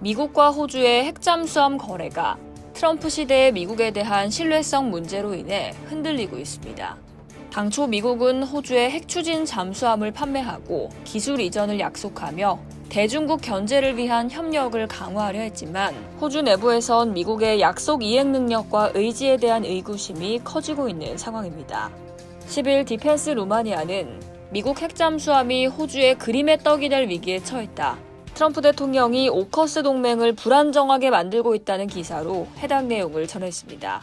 미국과 호주의 핵잠수함 거래가 트럼프 시대의 미국에 대한 신뢰성 문제로 인해 흔들리고 있습니다. 당초 미국은 호주에 핵추진 잠수함을 판매하고 기술 이전을 약속하며 대중국 견제를 위한 협력을 강화하려 했지만 호주 내부에선 미국의 약속 이행 능력과 의지에 대한 의구심이 커지고 있는 상황입니다. 10일 디펜스 루마니아는 미국 핵잠수함이 호주의 그림의 떡이 될 위기에 처했다. 트럼프 대통령이 오커스 동맹을 불안정하게 만들고 있다는 기사로 해당 내용을 전했습니다.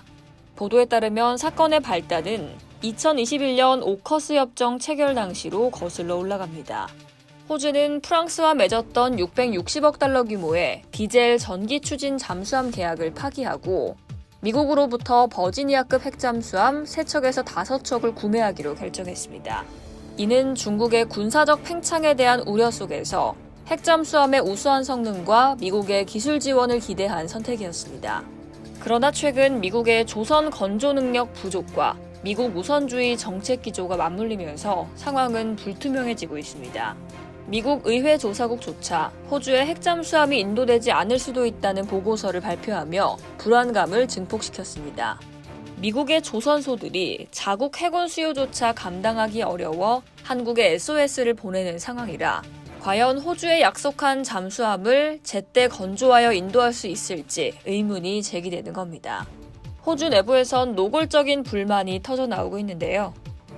보도에 따르면 사건의 발단은 2021년 오커스 협정 체결 당시로 거슬러 올라갑니다. 호주는 프랑스와 맺었던 660억 달러 규모의 디젤 전기 추진 잠수함 계약을 파기하고 미국으로부터 버지니아급 핵잠수함 3척에서 5척을 구매하기로 결정했습니다. 이는 중국의 군사적 팽창에 대한 우려 속에서 핵잠수함의 우수한 성능과 미국의 기술 지원을 기대한 선택이었습니다. 그러나 최근 미국의 조선 건조 능력 부족과 미국 우선주의 정책 기조가 맞물리면서 상황은 불투명해지고 있습니다. 미국 의회 조사국조차 호주의 핵잠수함이 인도되지 않을 수도 있다는 보고서를 발표하며 불안감을 증폭시켰습니다. 미국의 조선소들이 자국 해군 수요조차 감당하기 어려워 한국에 SOS를 보내는 상황이라 과연 호주에 약속한 잠수함을 제때 건조하여 인도할 수 있을지 의문이 제기되는 겁니다. 호주 내부에선 노골적인 불만이 터져나오고 있는데요.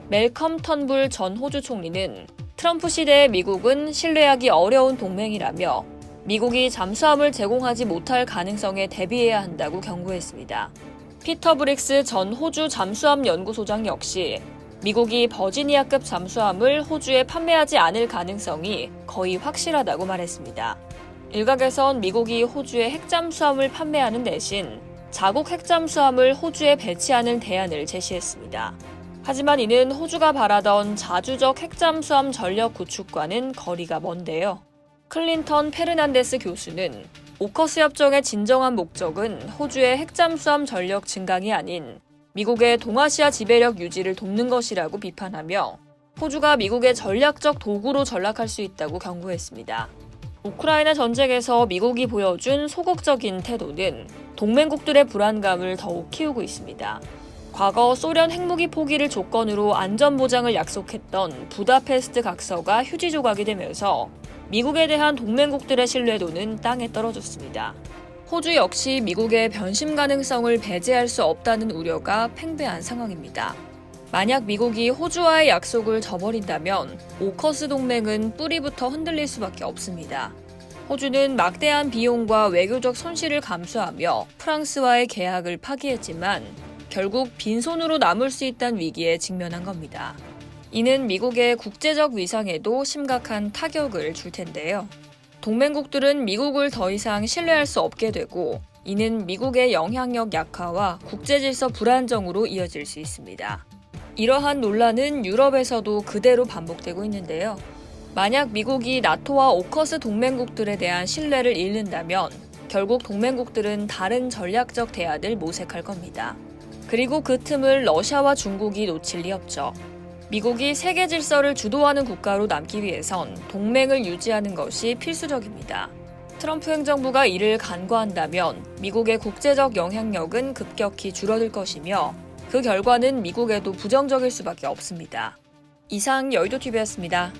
멜컴 턴불 전 호주 총리는 트럼프 시대의 미국은 신뢰하기 어려운 동맹이라며 미국이 잠수함을 제공하지 못할 가능성에 대비해야 한다고 경고했습니다. 피터 브릭스 전 호주 잠수함 연구소장 역시 미국이 버지니아급 잠수함을 호주에 판매하지 않을 가능성이 거의 확실하다고 말했습니다. 일각에선 미국이 호주에 핵잠수함을 판매하는 대신 자국 핵잠수함을 호주에 배치하는 대안을 제시했습니다. 하지만 이는 호주가 바라던 자주적 핵잠수함 전력 구축과는 거리가 먼데요. 클린턴 페르난데스 교수는 오커스 협정의 진정한 목적은 호주의 핵잠수함 전력 증강이 아닌 미국의 동아시아 지배력 유지를 돕는 것이라고 비판하며 호주가 미국의 전략적 도구로 전락할 수 있다고 경고했습니다. 우크라이나 전쟁에서 미국이 보여준 소극적인 태도는 동맹국들의 불안감을 더욱 키우고 있습니다. 과거 소련 핵무기 포기를 조건으로 안전보장을 약속했던 부다페스트 각서가 휴지 조각이 되면서 미국에 대한 동맹국들의 신뢰도는 땅에 떨어졌습니다. 호주 역시 미국의 변심 가능성을 배제할 수 없다는 우려가 팽배한 상황입니다. 만약 미국이 호주와의 약속을 저버린다면 오커스 동맹은 뿌리부터 흔들릴 수밖에 없습니다. 호주는 막대한 비용과 외교적 손실을 감수하며 프랑스와의 계약을 파기했지만 결국 빈손으로 남을 수 있다는 위기에 직면한 겁니다. 이는 미국의 국제적 위상에도 심각한 타격을 줄 텐데요. 동맹국들은 미국을 더 이상 신뢰할 수 없게 되고 이는 미국의 영향력 약화와 국제질서 불안정으로 이어질 수 있습니다. 이러한 논란은 유럽에서도 그대로 반복되고 있는데요. 만약 미국이 나토와 오커스 동맹국들에 대한 신뢰를 잃는다면 결국 동맹국들은 다른 전략적 대안을 모색할 겁니다. 그리고 그 틈을 러시아와 중국이 놓칠 리 없죠. 미국이 세계 질서를 주도하는 국가로 남기 위해선 동맹을 유지하는 것이 필수적입니다. 트럼프 행정부가 이를 간과한다면 미국의 국제적 영향력은 급격히 줄어들 것이며 그 결과는 미국에도 부정적일 수밖에 없습니다. 이상 여의도TV였습니다.